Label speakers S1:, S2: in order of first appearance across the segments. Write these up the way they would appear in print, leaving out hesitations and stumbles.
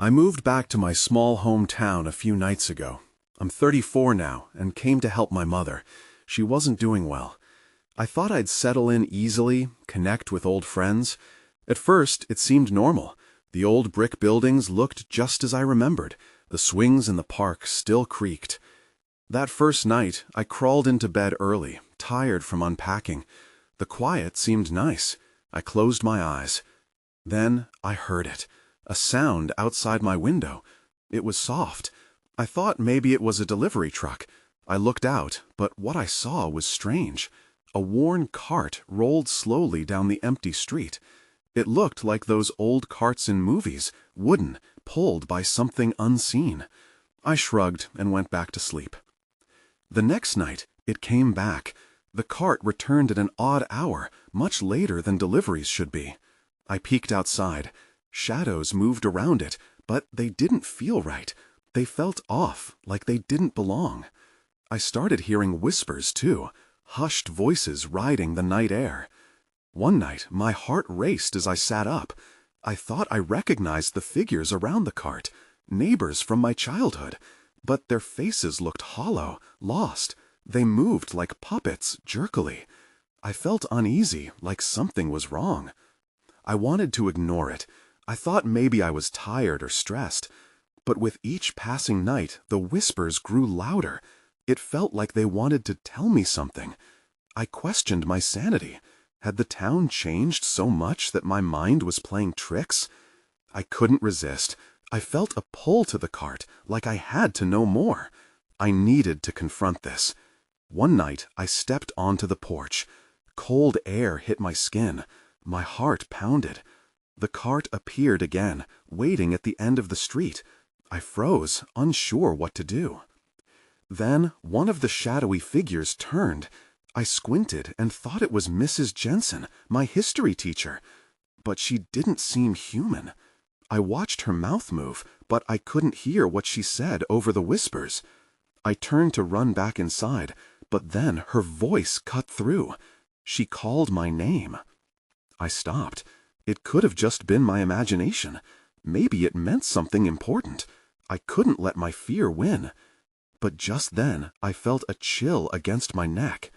S1: I moved back to my small hometown a few nights ago. I'm 34 now and came to help my mother. She wasn't doing well. I thought I'd settle in easily, connect with old friends. At first, it seemed normal. The old brick buildings looked just as I remembered. The swings in the park still creaked. That first night, I crawled into bed early, tired from unpacking. The quiet seemed nice. I closed my eyes. Then I heard it. A sound outside my window. It was soft. I thought maybe it was a delivery truck. I looked out, but what I saw was strange. A worn cart rolled slowly down the empty street. It looked like those old carts in movies, wooden, pulled by something unseen. I shrugged and went back to sleep. The next night, it came back. The cart returned at an odd hour, much later than deliveries should be. I peeked outside. Shadows moved around it, but they didn't feel right. They felt off, like they didn't belong. I started hearing whispers, too, hushed voices riding the night air. One night, my heart raced as I sat up. I thought I recognized the figures around the cart, neighbors from my childhood. But their faces looked hollow, lost. They moved like puppets, jerkily. I felt uneasy, like something was wrong. I wanted to ignore it. I thought maybe I was tired or stressed. But with each passing night, the whispers grew louder. It felt like they wanted to tell me something. I questioned my sanity. Had the town changed so much that my mind was playing tricks? I couldn't resist. I felt a pull to the cart, like I had to know more. I needed to confront this. One night, I stepped onto the porch. Cold air hit my skin. My heart pounded. The cart appeared again, waiting at the end of the street. I froze, unsure what to do. Then one of the shadowy figures turned. I squinted and thought it was Mrs. Jensen, my history teacher. But she didn't seem human. I watched her mouth move, but I couldn't hear what she said over the whispers. I turned to run back inside, but then her voice cut through. She called my name. I stopped. It could have just been my imagination. Maybe it meant something important. I couldn't let my fear win. But just then, I felt a chill against my neck.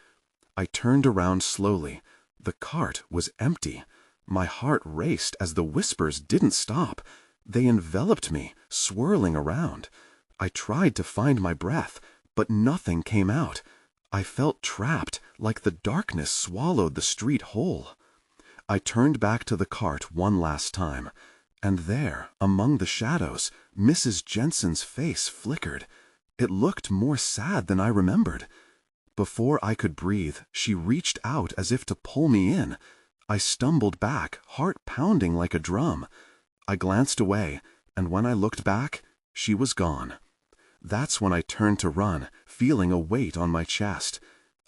S1: I turned around slowly. The cart was empty. My heart raced as the whispers didn't stop. They enveloped me, swirling around. I tried to find my breath, but nothing came out. I felt trapped, like the darkness swallowed the street whole. I turned back to the cart one last time, and there, among the shadows, Mrs. Jensen's face flickered. It looked more sad than I remembered. Before I could breathe, she reached out as if to pull me in. I stumbled back, heart pounding like a drum. I glanced away, and when I looked back, she was gone. That's when I turned to run, feeling a weight on my chest.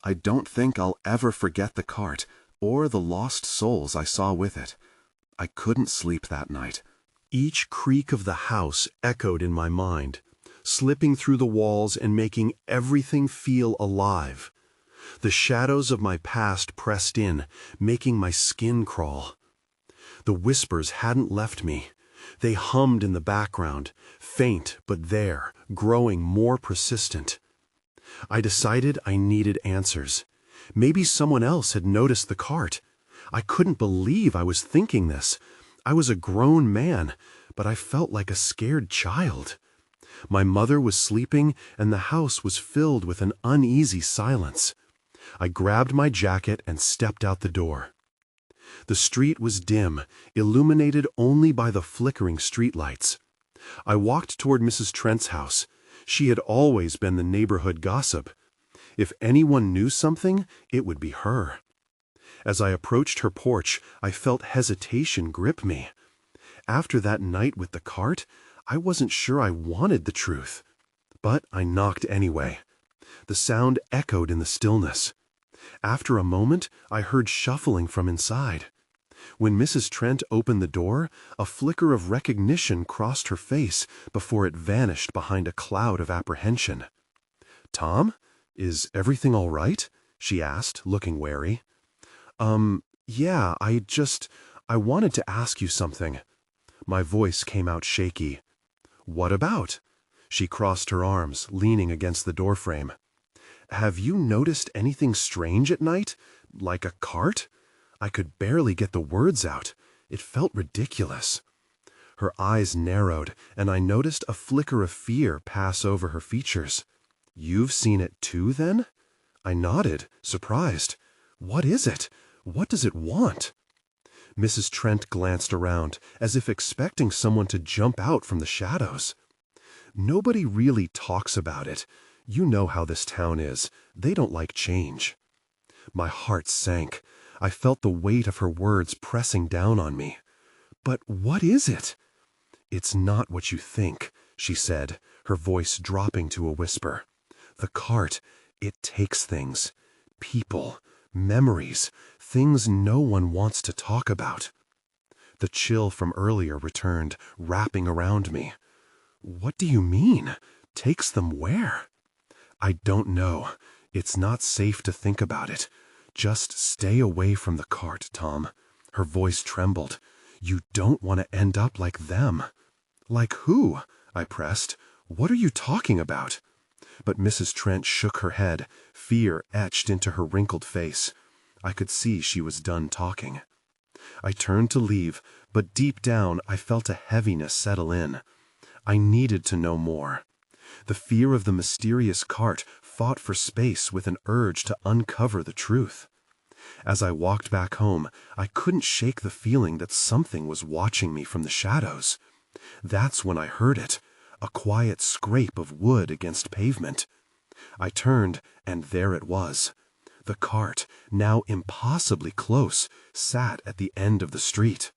S1: I don't think I'll ever forget the cart, or the lost souls I saw with it. I couldn't sleep that night. Each creak of the house echoed in my mind, slipping through the walls and making everything feel alive. The shadows of my past pressed in, making my skin crawl. The whispers hadn't left me. They hummed in the background, faint but there, growing more persistent. I decided I needed answers. Maybe someone else had noticed the cart. I couldn't believe I was thinking this. I was a grown man, but I felt like a scared child. My mother was sleeping, and the house was filled with an uneasy silence. I grabbed my jacket and stepped out the door. The street was dim, illuminated only by the flickering streetlights. I walked toward Mrs. Trent's house. She had always been the neighborhood gossip. If anyone knew something, it would be her. As I approached her porch, I felt hesitation grip me. After that night with the cart, I wasn't sure I wanted the truth. But I knocked anyway. The sound echoed in the stillness. After a moment, I heard shuffling from inside. When Mrs. Trent opened the door, a flicker of recognition crossed her face before it vanished behind a cloud of apprehension. "Tom, is everything all right?" she asked, looking wary. Yeah, I wanted to ask you something." My voice came out shaky. "What about?" She crossed her arms, leaning against the doorframe. "Have you noticed anything strange at night? Like a cart?" I could barely get the words out. It felt ridiculous. Her eyes narrowed, and I noticed a flicker of fear pass over her features. "You've seen it too, then?" I nodded, surprised. "What is it? What does it want?" Mrs. Trent glanced around, as if expecting someone to jump out from the shadows. "Nobody really talks about it. You know how this town is. They don't like change." My heart sank. I felt the weight of her words pressing down on me. "But what is it?" "It's not what you think," she said, her voice dropping to a whisper. "The cart, it takes things. People, memories, things no one wants to talk about." The chill from earlier returned, wrapping around me. "What do you mean? Takes them where?" "I don't know. It's not safe to think about it. Just stay away from the cart, Tom." Her voice trembled. "You don't want to end up like them." "Like who?" I pressed. "What are you talking about?" But Mrs. Trent shook her head, fear etched into her wrinkled face. I could see she was done talking. I turned to leave, but deep down I felt a heaviness settle in. I needed to know more. The fear of the mysterious cart fought for space with an urge to uncover the truth. As I walked back home, I couldn't shake the feeling that something was watching me from the shadows. That's when I heard it, a quiet scrape of wood against pavement. I turned, and there it was. The cart, now impossibly close, sat at the end of the street.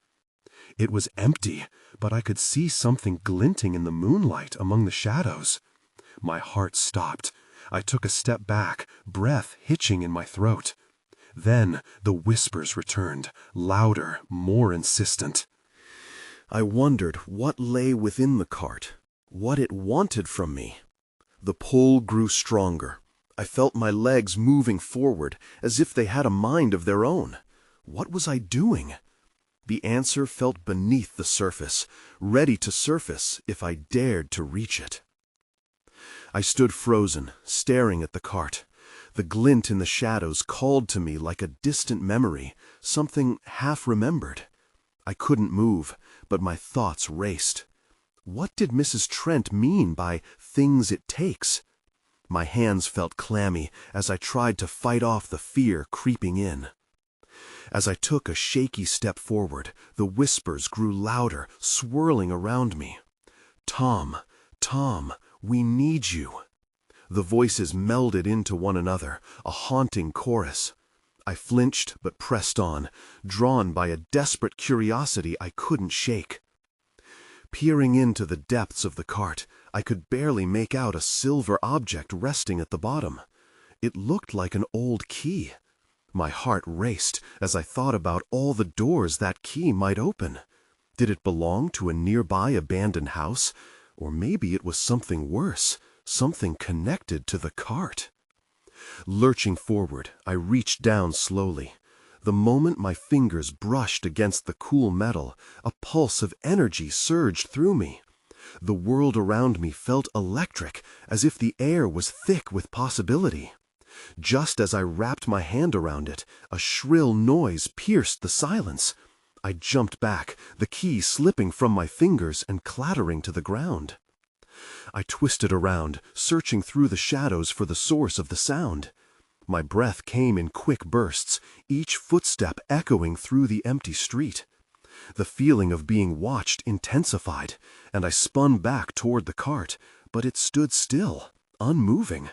S1: It was empty, but I could see something glinting in the moonlight among the shadows. My heart stopped. I took a step back, breath hitching in my throat. Then the whispers returned, louder, more insistent. I wondered what lay within the cart, what it wanted from me. The pull grew stronger. I felt my legs moving forward, as if they had a mind of their own. What was I doing? The answer felt beneath the surface, ready to surface if I dared to reach it. I stood frozen, staring at the cart. The glint in the shadows called to me like a distant memory, something half-remembered. I couldn't move, but my thoughts raced. What did Mrs. Trent mean by "things it takes"? My hands felt clammy as I tried to fight off the fear creeping in. As I took a shaky step forward, the whispers grew louder, swirling around me. "Tom, Tom, we need you." The voices melded into one another, a haunting chorus. I flinched but pressed on, drawn by a desperate curiosity I couldn't shake. Peering into the depths of the cart, I could barely make out a silver object resting at the bottom. It looked like an old key. My heart raced as I thought about all the doors that key might open. Did it belong to a nearby abandoned house? Or maybe it was something worse, something connected to the cart. Lurching forward, I reached down slowly. The moment my fingers brushed against the cool metal, a pulse of energy surged through me. The world around me felt electric, as if the air was thick with possibility. Just as I wrapped my hand around it, a shrill noise pierced the silence. I jumped back, the key slipping from my fingers and clattering to the ground. I twisted around, searching through the shadows for the source of the sound. My breath came in quick bursts, each footstep echoing through the empty street. The feeling of being watched intensified, and I spun back toward the cart, but it stood still, unmoving.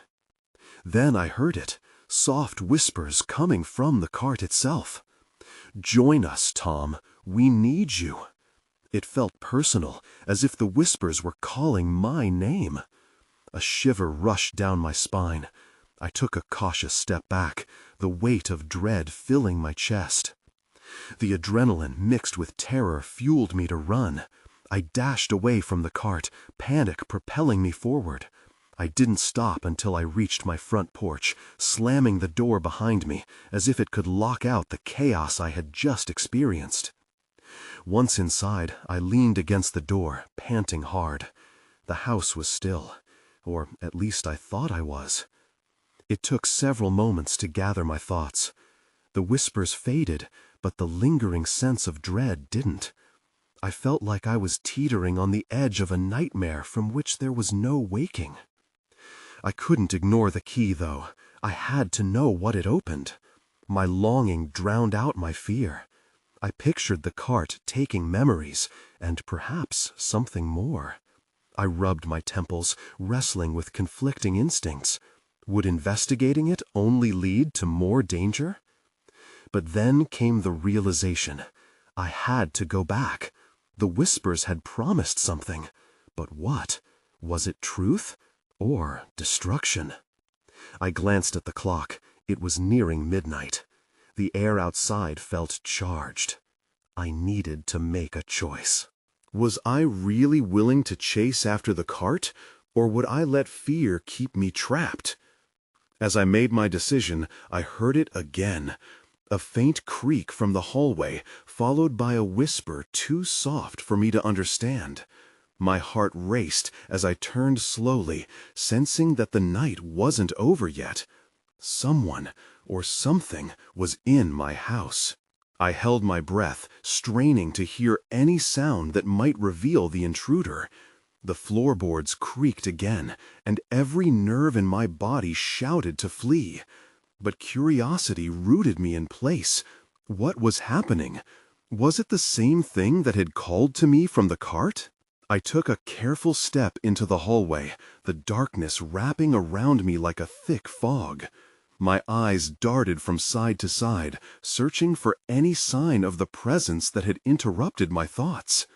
S1: Then I heard it, soft whispers coming from the cart itself. "Join us, Tom. We need you." It felt personal, as if the whispers were calling my name. A shiver rushed down my spine. I took a cautious step back, the weight of dread filling my chest. The adrenaline mixed with terror fueled me to run. I dashed away from the cart, panic propelling me forward. I didn't stop until I reached my front porch, slamming the door behind me, as if it could lock out the chaos I had just experienced. Once inside, I leaned against the door, panting hard. The house was still, or at least I thought I was. It took several moments to gather my thoughts. The whispers faded, but the lingering sense of dread didn't. I felt like I was teetering on the edge of a nightmare from which there was no waking. I couldn't ignore the key, though. I had to know what it opened. My longing drowned out my fear. I pictured the cart taking memories, and perhaps something more. I rubbed my temples, wrestling with conflicting instincts. Would investigating it only lead to more danger? But then came the realization. I had to go back. The whispers had promised something. But what? Was it truth or destruction? I glanced at the clock. It was nearing midnight. The air outside felt charged. I needed to make a choice. Was I really willing to chase after the cart, or would I let fear keep me trapped? As I made my decision, I heard it again. A faint creak from the hallway, followed by a whisper too soft for me to understand. My heart raced as I turned slowly, sensing that the night wasn't over yet. Someone or something was in my house. I held my breath, straining to hear any sound that might reveal the intruder. The floorboards creaked again, and every nerve in my body shouted to flee. But curiosity rooted me in place. What was happening? Was it the same thing that had called to me from the cart? I took a careful step into the hallway, the darkness wrapping around me like a thick fog. My eyes darted from side to side, searching for any sign of the presence that had interrupted my thoughts.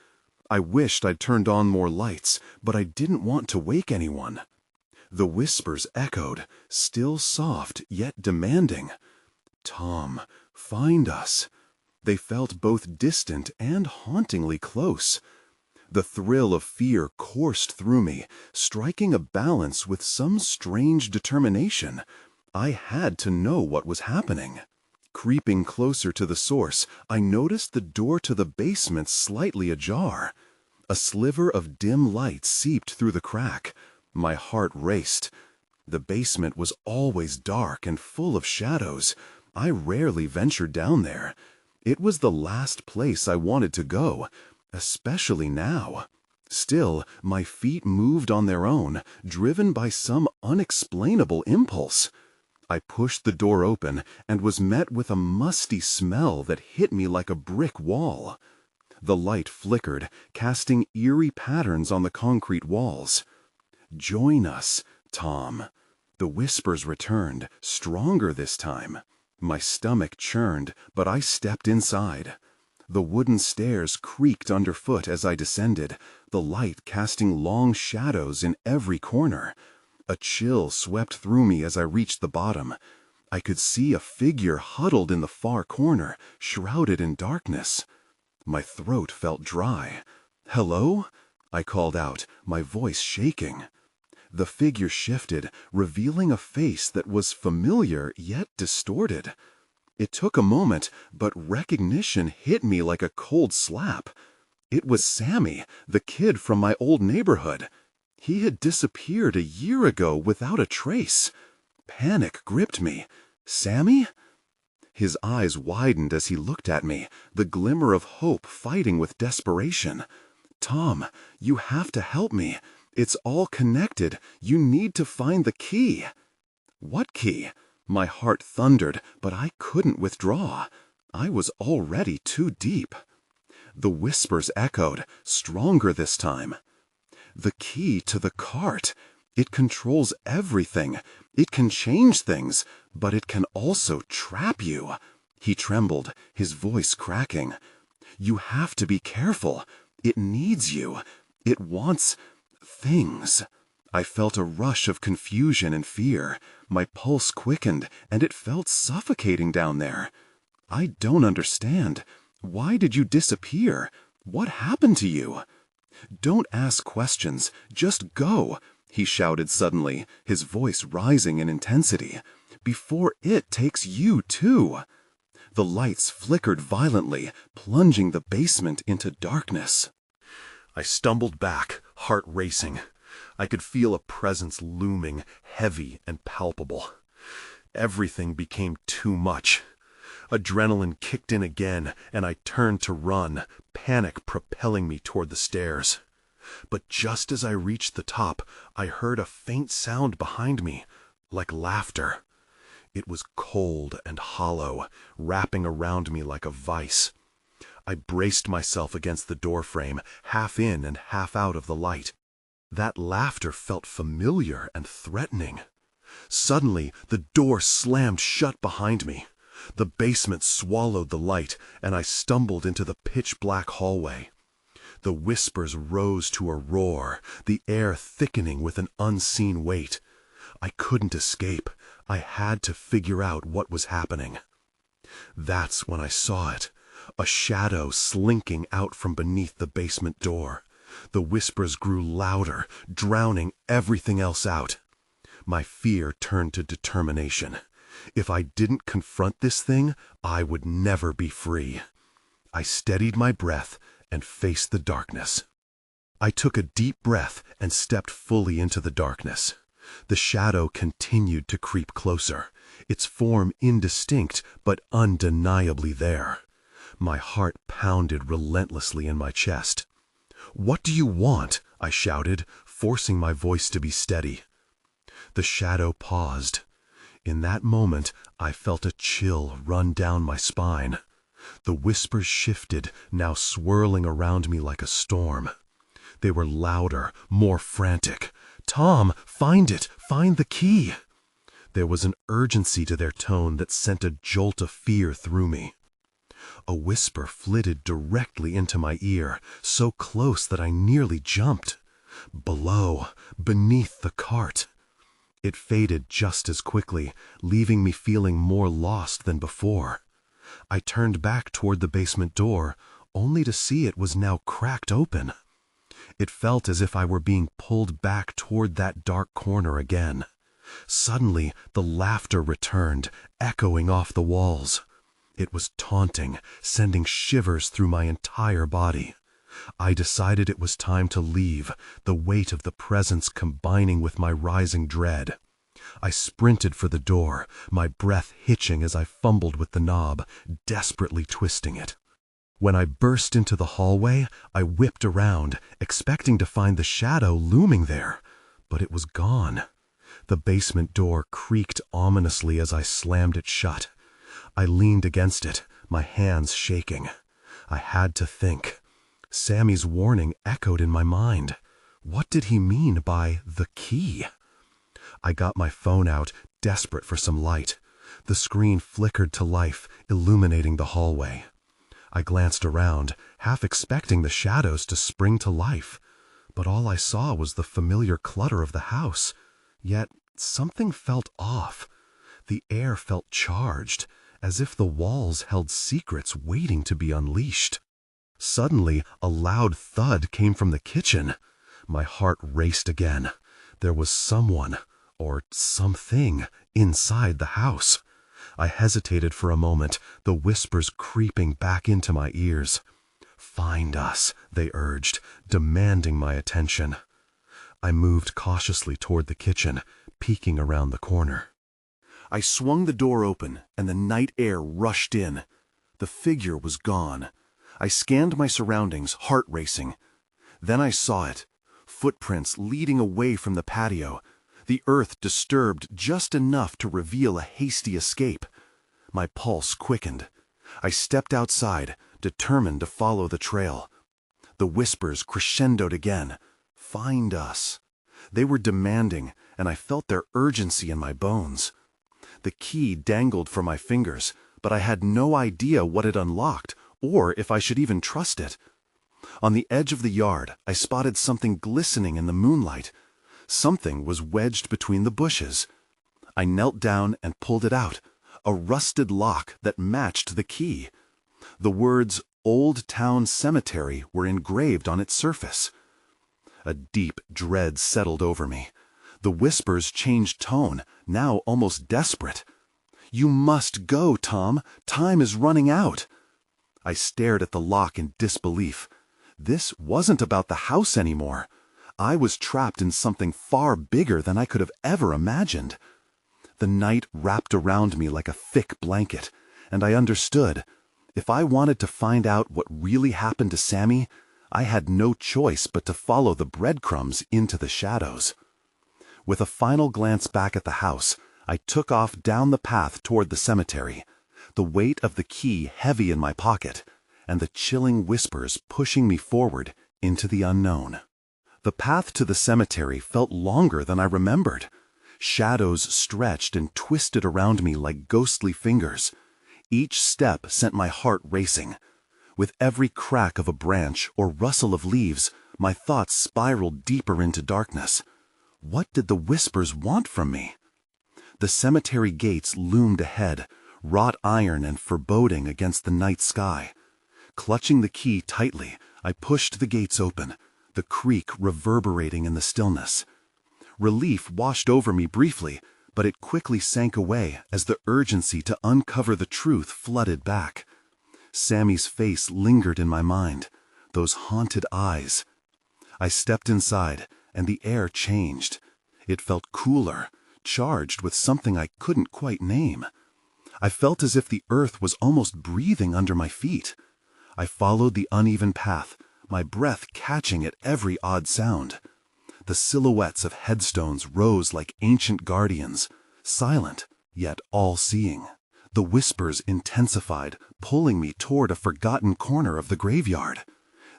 S1: I wished I'd turned on more lights, but I didn't want to wake anyone. The whispers echoed, still soft yet demanding. "Tom, find us." They felt both distant and hauntingly close. The thrill of fear coursed through me, striking a balance with some strange determination. I had to know what was happening. Creeping closer to the source, I noticed the door to the basement slightly ajar. A sliver of dim light seeped through the crack. My heart raced. The basement was always dark and full of shadows. I rarely ventured down there. It was the last place I wanted to go, especially now. Still, my feet moved on their own, driven by some unexplainable impulse. I pushed the door open and was met with a musty smell that hit me like a brick wall. The light flickered, casting eerie patterns on the concrete walls. "Join us, Tom." The whispers returned, stronger this time. My stomach churned, but I stepped inside. The wooden stairs creaked underfoot as I descended, the light casting long shadows in every corner. A chill swept through me as I reached the bottom. I could see a figure huddled in the far corner, shrouded in darkness. My throat felt dry. "Hello?" I called out, my voice shaking. The figure shifted, revealing a face that was familiar yet distorted. It took a moment, but recognition hit me like a cold slap. It was Sammy, the kid from my old neighborhood. He had disappeared a year ago without a trace. Panic gripped me. Sammy? His eyes widened as he looked at me, the glimmer of hope fighting with desperation. "Tom, you have to help me. It's all connected. You need to find the key." "What key?" My heart thundered, but I couldn't withdraw. I was already too deep. The whispers echoed, stronger this time. "The key to the cart. It controls everything. It can change things, but it can also trap you." He trembled, his voice cracking. "You have to be careful. It needs you. It wants things." I felt a rush of confusion and fear. My pulse quickened, and it felt suffocating down there. "I don't understand. Why did you disappear? What happened to you?" "Don't ask questions. Just go," he shouted suddenly, his voice rising in intensity. "Before it takes you, too." The lights flickered violently, plunging the basement into darkness. I stumbled back, heart racing. I could feel a presence looming, heavy and palpable. Everything became too much. Adrenaline kicked in again, and I turned to run, panic propelling me toward the stairs. But just as I reached the top, I heard a faint sound behind me, like laughter. It was cold and hollow, wrapping around me like a vice. I braced myself against the doorframe, half in and half out of the light. That laughter felt familiar and threatening. Suddenly, the door slammed shut behind me. The basement swallowed the light, and I stumbled into the pitch-black hallway. The whispers rose to a roar, the air thickening with an unseen weight. I couldn't escape. I had to figure out what was happening. That's when I saw it, a shadow slinking out from beneath the basement door. The whispers grew louder, drowning everything else out. My fear turned to determination. If I didn't confront this thing, I would never be free. I steadied my breath and faced the darkness. I took a deep breath and stepped fully into the darkness. The shadow continued to creep closer, its form indistinct but undeniably there. My heart pounded relentlessly in my chest. "What do you want?" I shouted, forcing my voice to be steady. The shadow paused. In that moment, I felt a chill run down my spine. The whispers shifted, now swirling around me like a storm. They were louder, more frantic. "Tom, find it! Find the key!" There was an urgency to their tone that sent a jolt of fear through me. A whisper flitted directly into my ear, so close that I nearly jumped. Below, beneath the cart. It faded just as quickly, leaving me feeling more lost than before. I turned back toward the basement door, only to see it was now cracked open. It felt as if I were being pulled back toward that dark corner again. Suddenly, the laughter returned, echoing off the walls. It was taunting, sending shivers through my entire body. I decided it was time to leave, the weight of the presence combining with my rising dread. I sprinted for the door, my breath hitching as I fumbled with the knob, desperately twisting it. When I burst into the hallway, I whipped around, expecting to find the shadow looming there, but it was gone. The basement door creaked ominously as I slammed it shut. I leaned against it, my hands shaking. I had to think. Sammy's warning echoed in my mind. What did he mean by the key? I got my phone out, desperate for some light. The screen flickered to life, illuminating the hallway. I glanced around, half expecting the shadows to spring to life, but all I saw was the familiar clutter of the house. Yet something felt off. The air felt charged, as if the walls held secrets waiting to be unleashed. Suddenly, a loud thud came from the kitchen. My heart raced again. There was someone, or something, inside the house. I hesitated for a moment, the whispers creeping back into my ears. "Find us," they urged, demanding my attention. I moved cautiously toward the kitchen, peeking around the corner. I swung the door open, and the night air rushed in. The figure was gone. I scanned my surroundings, heart racing. Then I saw it. Footprints leading away from the patio. The earth disturbed just enough to reveal a hasty escape. My pulse quickened. I stepped outside, determined to follow the trail. The whispers crescendoed again. "Find us." They were demanding, and I felt their urgency in my bones. The key dangled from my fingers, but I had no idea what it unlocked, or if I should even trust it. On the edge of the yard, I spotted something glistening in the moonlight. Something was wedged between the bushes. I knelt down and pulled it out, a rusted lock that matched the key. The words "Old Town Cemetery" were engraved on its surface. A deep dread settled over me. The whispers changed tone, now almost desperate. "You must go, Tom. Time is running out." I stared at the lock in disbelief. This wasn't about the house anymore. I was trapped in something far bigger than I could have ever imagined. The night wrapped around me like a thick blanket, and I understood. If I wanted to find out what really happened to Sammy, I had no choice but to follow the breadcrumbs into the shadows. With a final glance back at the house, I took off down the path toward the cemetery, the weight of the key heavy in my pocket, and the chilling whispers pushing me forward into the unknown. The path to the cemetery felt longer than I remembered. Shadows stretched and twisted around me like ghostly fingers. Each step sent my heart racing. With every crack of a branch or rustle of leaves, my thoughts spiraled deeper into darkness. What did the whispers want from me? The cemetery gates loomed ahead, wrought iron and foreboding against the night sky. Clutching the key tightly, I pushed the gates open, the creak reverberating in the stillness. Relief washed over me briefly, but it quickly sank away as the urgency to uncover the truth flooded back. Sammy's face lingered in my mind, those haunted eyes. I stepped inside, and the air changed. It felt cooler, charged with something I couldn't quite name. I felt as if the earth was almost breathing under my feet. I followed the uneven path, my breath catching at every odd sound. The silhouettes of headstones rose like ancient guardians, silent, yet all-seeing. The whispers intensified, pulling me toward a forgotten corner of the graveyard.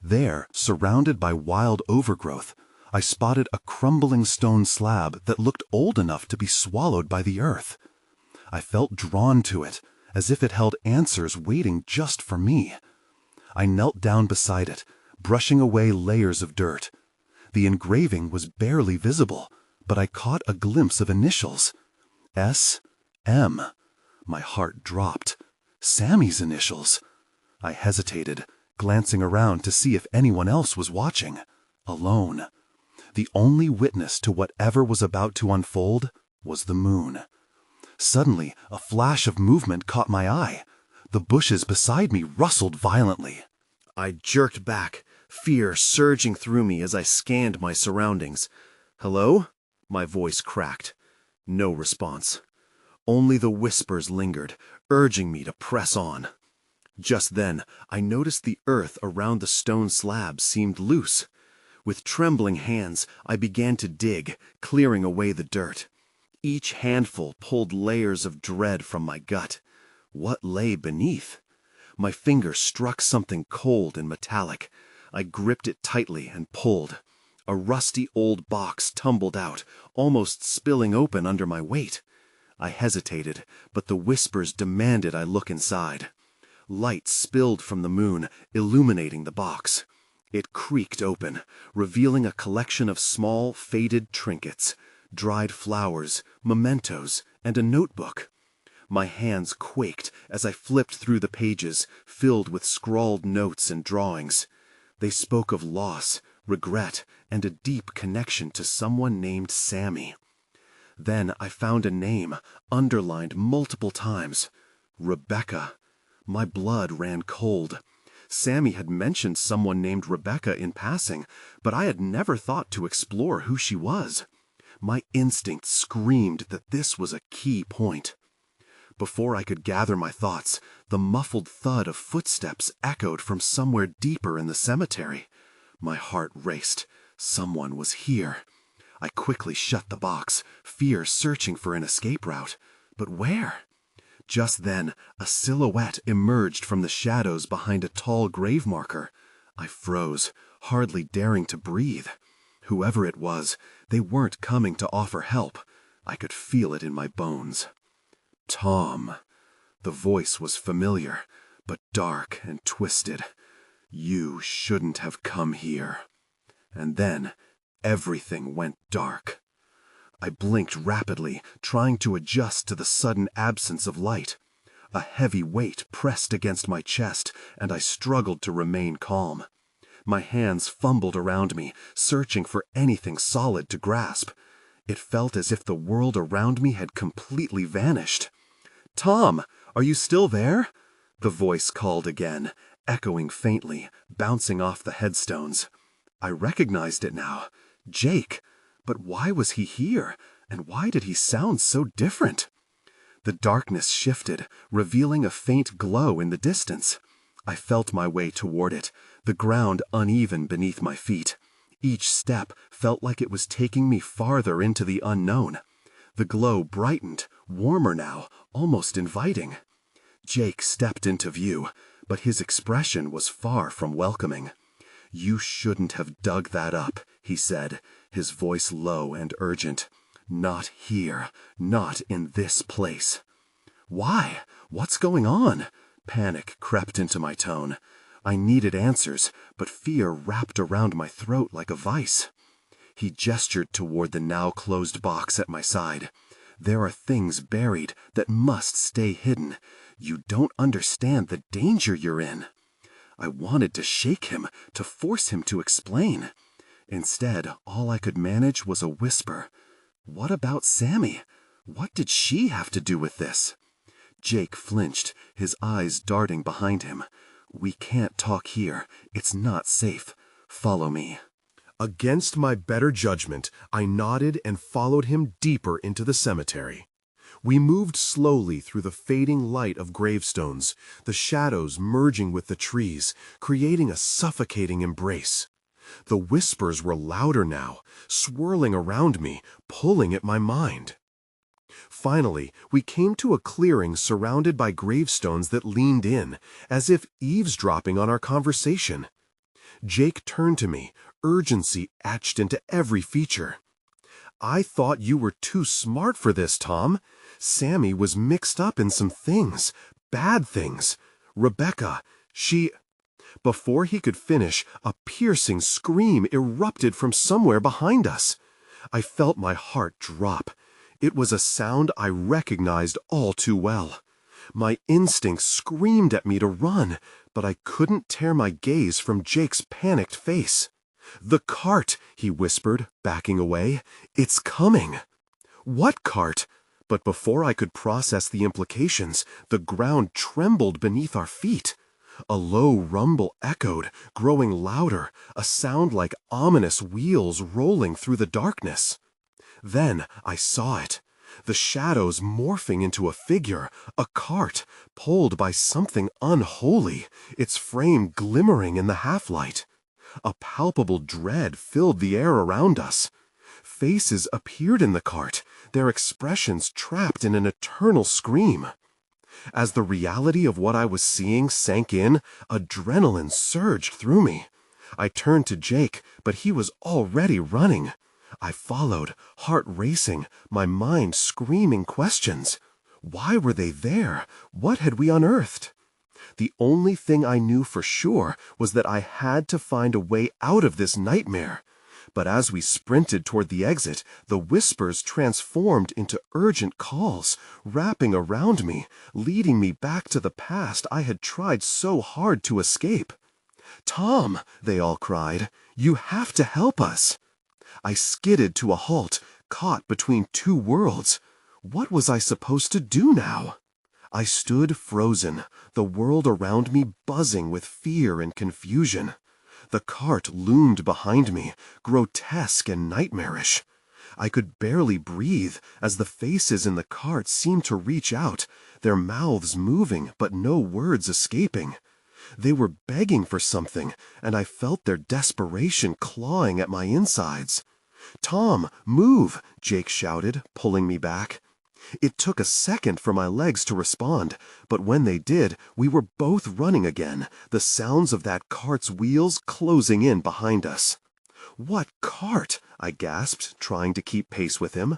S1: There, surrounded by wild overgrowth, I spotted a crumbling stone slab that looked old enough to be swallowed by the earth. I felt drawn to it, as if it held answers waiting just for me. I knelt down beside it, brushing away layers of dirt. The engraving was barely visible, but I caught a glimpse of initials. S.M. My heart dropped. Sammy's initials. I hesitated, glancing around to see if anyone else was watching. Alone. The only witness to whatever was about to unfold was the moon. Suddenly, a flash of movement caught my eye. The bushes beside me rustled violently. I jerked back, fear surging through me as I scanned my surroundings. "Hello?" My voice cracked. No response. Only the whispers lingered, urging me to press on. Just then, I noticed the earth around the stone slab seemed loose. With trembling hands, I began to dig, clearing away the dirt. Each handful pulled layers of dread from my gut. What lay beneath? My finger struck something cold and metallic. I gripped it tightly and pulled. A rusty old box tumbled out, almost spilling open under my weight. I hesitated, but the whispers demanded I look inside. Light spilled from the moon, illuminating the box. It creaked open, revealing a collection of small, faded trinkets, dried flowers, mementos, and a notebook. My hands quaked as I flipped through the pages, filled with scrawled notes and drawings. They spoke of loss, regret, and a deep connection to someone named Sammy. Then I found a name, underlined multiple times. Rebecca. My blood ran cold. Sammy had mentioned someone named Rebecca in passing, but I had never thought to explore who she was. My instinct screamed that this was a key point. Before I could gather my thoughts, the muffled thud of footsteps echoed from somewhere deeper in the cemetery. My heart raced. Someone was here. I quickly shut the box, fear searching for an escape route. But where? Just then, a silhouette emerged from the shadows behind a tall grave marker. I froze, hardly daring to breathe. Whoever it was, they weren't coming to offer help. I could feel it in my bones. Tom. The voice was familiar, but dark and twisted. You shouldn't have come here. And then, everything went dark. I blinked rapidly, trying to adjust to the sudden absence of light. A heavy weight pressed against my chest, and I struggled to remain calm. My hands fumbled around me, searching for anything solid to grasp. It felt as if the world around me had completely vanished. "Tom, are you still there?" The voice called again, echoing faintly, bouncing off the headstones. I recognized it now. Jake! But why was he here? And why did he sound so different? The darkness shifted, revealing a faint glow in the distance. I felt my way toward it, the ground uneven beneath my feet. Each step felt like it was taking me farther into the unknown. The glow brightened, warmer now, almost inviting. Jake stepped into view, but his expression was far from welcoming. "You shouldn't have dug that up," he said, his voice low and urgent. "Not here, not in this place." "Why? What's going on?" Panic crept into my tone. I needed answers, but fear wrapped around my throat like a vice. He gestured toward the now closed box at my side. "There are things buried that must stay hidden. You don't understand the danger you're in." I wanted to shake him, to force him to explain. Instead, all I could manage was a whisper. "What about Sammy? What did she have to do with this?" Jake flinched, his eyes darting behind him. "We can't talk here. It's not safe. Follow me." Against my better judgment, I nodded and followed him deeper into the cemetery. We moved slowly through the fading light of gravestones, the shadows merging with the trees, creating a suffocating embrace. The whispers were louder now, swirling around me, pulling at my mind. Finally, we came to a clearing surrounded by gravestones that leaned in, as if eavesdropping on our conversation. Jake turned to me, urgency etched into every feature. "I thought you were too smart for this, Tom. Sammy was mixed up in some things, bad things. Rebecca, she—" Before he could finish, a piercing scream erupted from somewhere behind us. I felt my heart drop. It was a sound I recognized all too well. My instincts screamed at me to run, but I couldn't tear my gaze from Jake's panicked face. "The cart," he whispered, backing away. "It's coming." "What cart?" But before I could process the implications, the ground trembled beneath our feet. A low rumble echoed, growing louder, a sound like ominous wheels rolling through the darkness. Then I saw it. The shadows morphing into a figure, a cart, pulled by something unholy, its frame glimmering in the half-light. A palpable dread filled the air around us. Faces appeared in the cart, their expressions trapped in an eternal scream. As the reality of what I was seeing sank in, adrenaline surged through me. I turned to Jake, but he was already running. I followed, heart racing, my mind screaming questions. Why were they there? What had we unearthed? The only thing I knew for sure was that I had to find a way out of this nightmare. But as we sprinted toward the exit, the whispers transformed into urgent calls, wrapping around me, leading me back to the past I had tried so hard to escape. "Tom," they all cried, "you have to help us." I skidded to a halt, caught between two worlds. What was I supposed to do now? I stood frozen, the world around me buzzing with fear and confusion. The cart loomed behind me, grotesque and nightmarish. I could barely breathe as the faces in the cart seemed to reach out, their mouths moving but no words escaping. They were begging for something, and I felt their desperation clawing at my insides. "Tom, move!" Jake shouted, pulling me back. It took a second for my legs to respond, but when they did, we were both running again, the sounds of that cart's wheels closing in behind us. "What cart?" I gasped, trying to keep pace with him.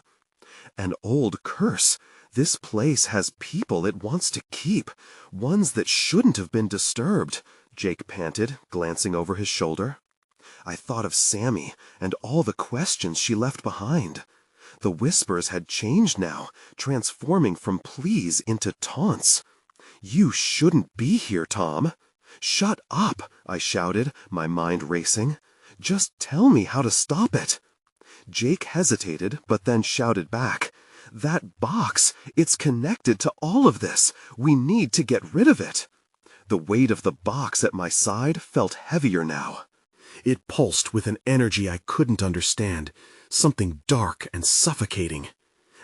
S1: "An old curse. This place has people it wants to keep, ones that shouldn't have been disturbed," Jake panted, glancing over his shoulder. I thought of Sammy and all the questions she left behind. The whispers had changed now, transforming from pleas into taunts. "You shouldn't be here, Tom." "Shut up," I shouted, my mind racing. "Just tell me how to stop it." Jake hesitated, but then shouted back, "That box, it's connected to all of this. We need to get rid of it." The weight of the box at my side felt heavier now. It pulsed with an energy I couldn't understand, something dark and suffocating.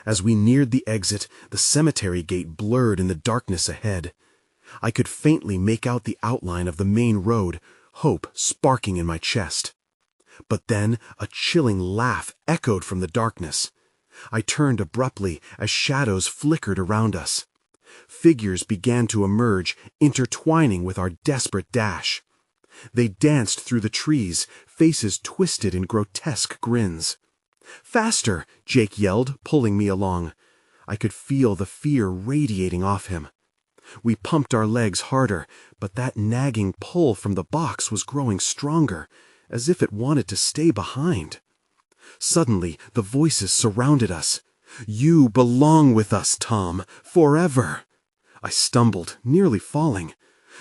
S1: As we neared the exit, the cemetery gate blurred in the darkness ahead. I could faintly make out the outline of the main road, hope sparking in my chest. But then a chilling laugh echoed from the darkness. I turned abruptly as shadows flickered around us. Figures began to emerge, intertwining with our desperate dash. They danced through the trees, faces twisted in grotesque grins. "Faster!" Jake yelled, pulling me along. I could feel the fear radiating off him. We pumped our legs harder, but that nagging pull from the box was growing stronger, as if it wanted to stay behind. Suddenly, the voices surrounded us. "You belong with us, Tom, forever." I stumbled, nearly falling.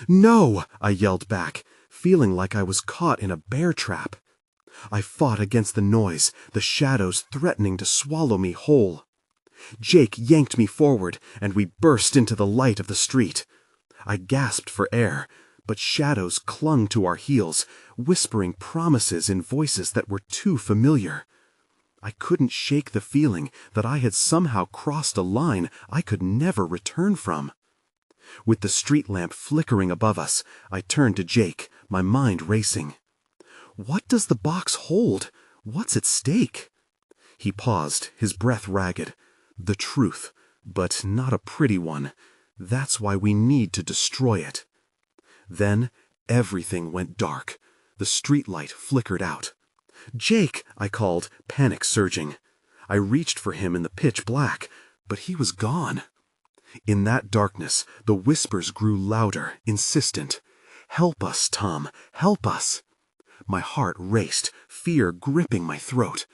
S1: "No!" I yelled back, feeling like I was caught in a bear trap. I fought against the noise, the shadows threatening to swallow me whole. Jake yanked me forward, and we burst into the light of the street. I gasped for air, but shadows clung to our heels, whispering promises in voices that were too familiar. I couldn't shake the feeling that I had somehow crossed a line I could never return from. With the street lamp flickering above us, I turned to Jake, my mind racing. "What does the box hold? What's at stake?" He paused, his breath ragged. "The truth, but not a pretty one. That's why we need to destroy it." Then everything went dark. The streetlight flickered out. "Jake!" I called, panic surging. I reached for him in the pitch black, but he was gone. In that darkness, the whispers grew louder, insistent. "Help us, Tom, help us!" My heart raced, fear gripping my throat.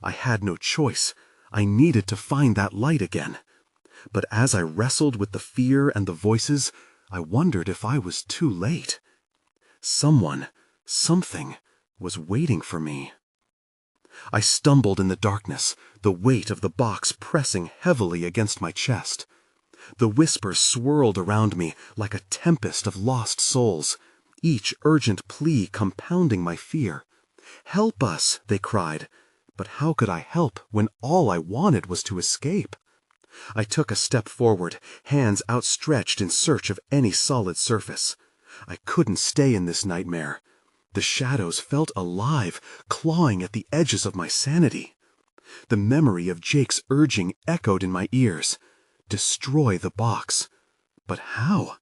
S1: I had no choice. I needed to find that light again. But as I wrestled with the fear and the voices, I wondered if I was too late. Someone, something, was waiting for me. I stumbled in the darkness, the weight of the box pressing heavily against my chest. The whispers swirled around me like a tempest of lost souls, each urgent plea compounding my fear. "Help us!" they cried. But how could I help when all I wanted was to escape? I took a step forward, hands outstretched in search of any solid surface. I couldn't stay in this nightmare. The shadows felt alive, clawing at the edges of my sanity. The memory of Jake's urging echoed in my ears. Destroy the box. But how?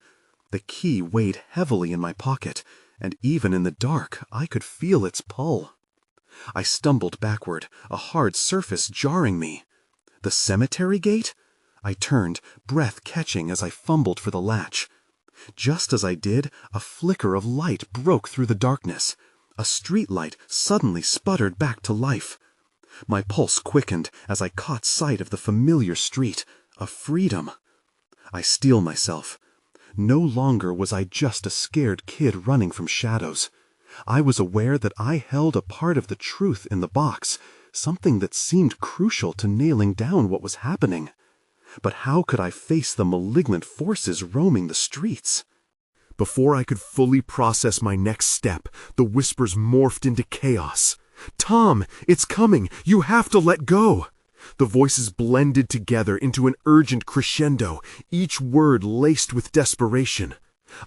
S1: The key weighed heavily in my pocket, and even in the dark I could feel its pull. I stumbled backward, a hard surface jarring me. The cemetery gate? I turned, breath catching as I fumbled for the latch. Just as I did, a flicker of light broke through the darkness. A street light suddenly sputtered back to life. My pulse quickened as I caught sight of the familiar street, of freedom. I steel myself. No longer was I just a scared kid running from shadows. I was aware that I held a part of the truth in the box, something that seemed crucial to nailing down what was happening. But how could I face the malignant forces roaming the streets? Before I could fully process my next step, the whispers morphed into chaos. "Tom, it's coming! You have to let go!" The voices blended together into an urgent crescendo, each word laced with desperation.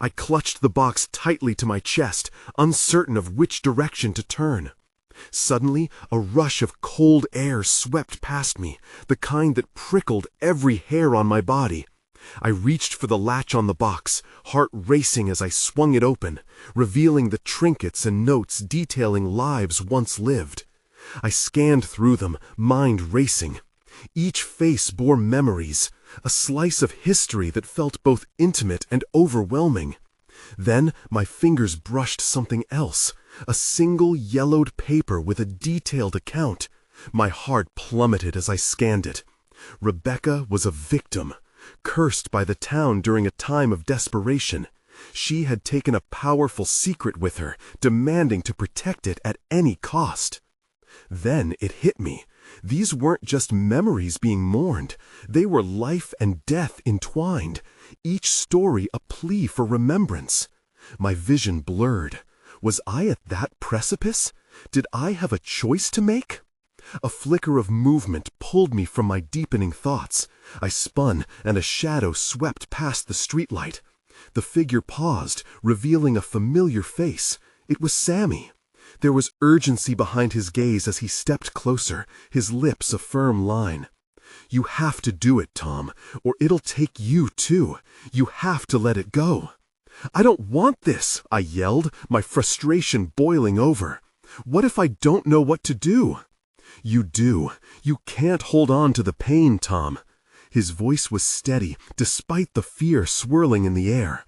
S1: I clutched the box tightly to my chest, uncertain of which direction to turn. Suddenly, a rush of cold air swept past me, the kind that prickled every hair on my body. I reached for the latch on the box, heart racing as I swung it open, revealing the trinkets and notes detailing lives once lived. I scanned through them, mind racing. Each face bore memories, a slice of history that felt both intimate and overwhelming. Then my fingers brushed something else, a single yellowed paper with a detailed account. My heart plummeted as I scanned it. Rebecca was a victim, cursed by the town during a time of desperation. She had taken a powerful secret with her, demanding to protect it at any cost. Then it hit me. These weren't just memories being mourned. They were life and death entwined, each story a plea for remembrance. My vision blurred.
S2: Was I at that precipice? Did I have a choice to make? A flicker of movement pulled me from my deepening thoughts. I spun, and a shadow swept past the streetlight. The figure paused, revealing a familiar face. It was Sammy. There was urgency behind his gaze as he stepped closer, his lips a firm line. "You have to do it, Tom, or it'll take you too. You have to let it go." "I don't want this," I yelled, my frustration boiling over. "What if I don't know what to do?" "You do. You can't hold on to the pain, Tom." His voice was steady, despite the fear swirling in the air.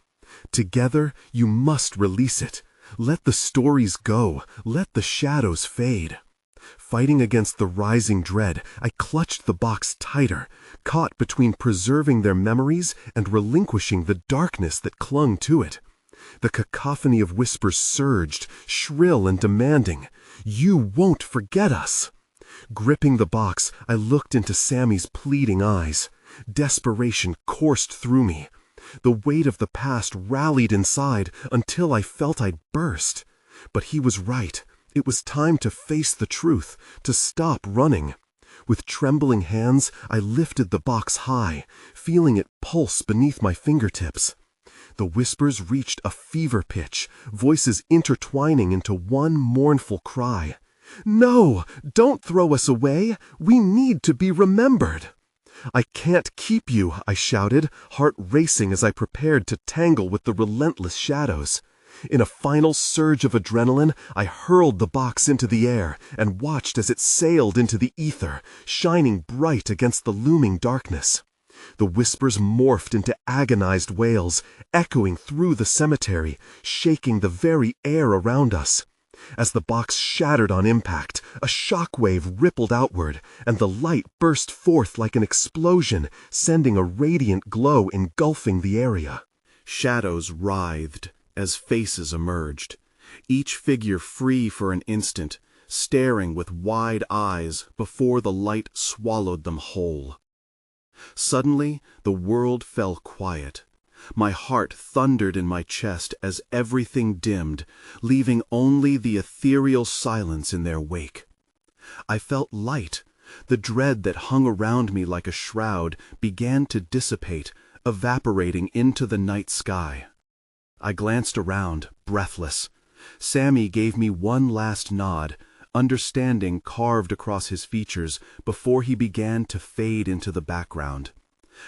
S2: "Together, you must release it. Let the stories go. Let the shadows fade." Fighting against the rising dread, I clutched the box tighter, caught between preserving their memories and relinquishing the darkness that clung to it. The cacophony of whispers surged, shrill and demanding. "You won't forget us." Gripping the box, I looked into Sammy's pleading eyes. Desperation coursed through me. The weight of the past rallied inside until I felt I'd burst. But he was right. It was time to face the truth, to stop running. With trembling hands, I lifted the box high, feeling it pulse beneath my fingertips. The whispers reached a fever pitch, voices intertwining into one mournful cry. "No! Don't throw us away! We need to be remembered!" "I can't keep you," I shouted, heart racing as I prepared to tangle with the relentless shadows. In a final surge of adrenaline, I hurled the box into the air and watched as it sailed into the ether, shining bright against the looming darkness. The whispers morphed into agonized wails, echoing through the cemetery, shaking the very air around us. As the box shattered on impact, a shockwave rippled outward, and the light burst forth like an explosion, sending a radiant glow engulfing the area.
S1: Shadows writhed as faces emerged, each figure free for an instant, staring with wide eyes before the light swallowed them whole. Suddenly, the world fell quiet. My heart thundered in my chest as everything dimmed, leaving only the ethereal silence in their wake. I felt light. The dread that hung around me like a shroud began to dissipate, evaporating into the night sky. I glanced around, breathless. Sammy gave me one last nod, understanding carved across his features before he began to fade into the background.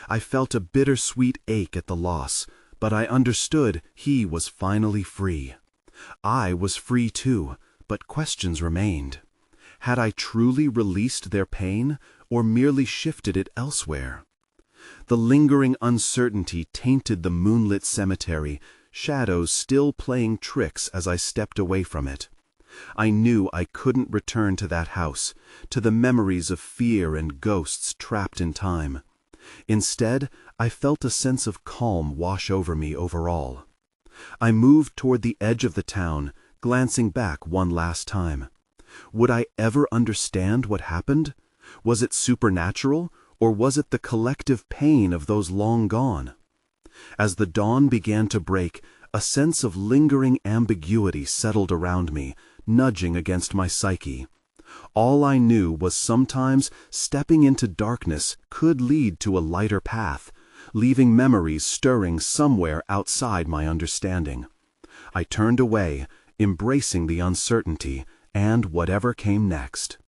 S1: I felt a bittersweet ache at the loss, but I understood he was finally free. I was free too, but questions remained. Had I truly released their pain, or merely shifted it elsewhere? The lingering uncertainty tainted the moonlit cemetery, shadows still playing tricks as I stepped away from it. I knew I couldn't return to that house, to the memories of fear and ghosts trapped in time. Instead, I felt a sense of calm wash over me overall. I moved toward the edge of the town, glancing back one last time. Would I ever understand what happened? Was it supernatural, or was it the collective pain of those long gone? As the dawn began to break, a sense of lingering ambiguity settled around me, nudging against my psyche. All I knew was sometimes stepping into darkness could lead to a lighter path, leaving memories stirring somewhere outside my understanding. I turned away, embracing the uncertainty and whatever came next.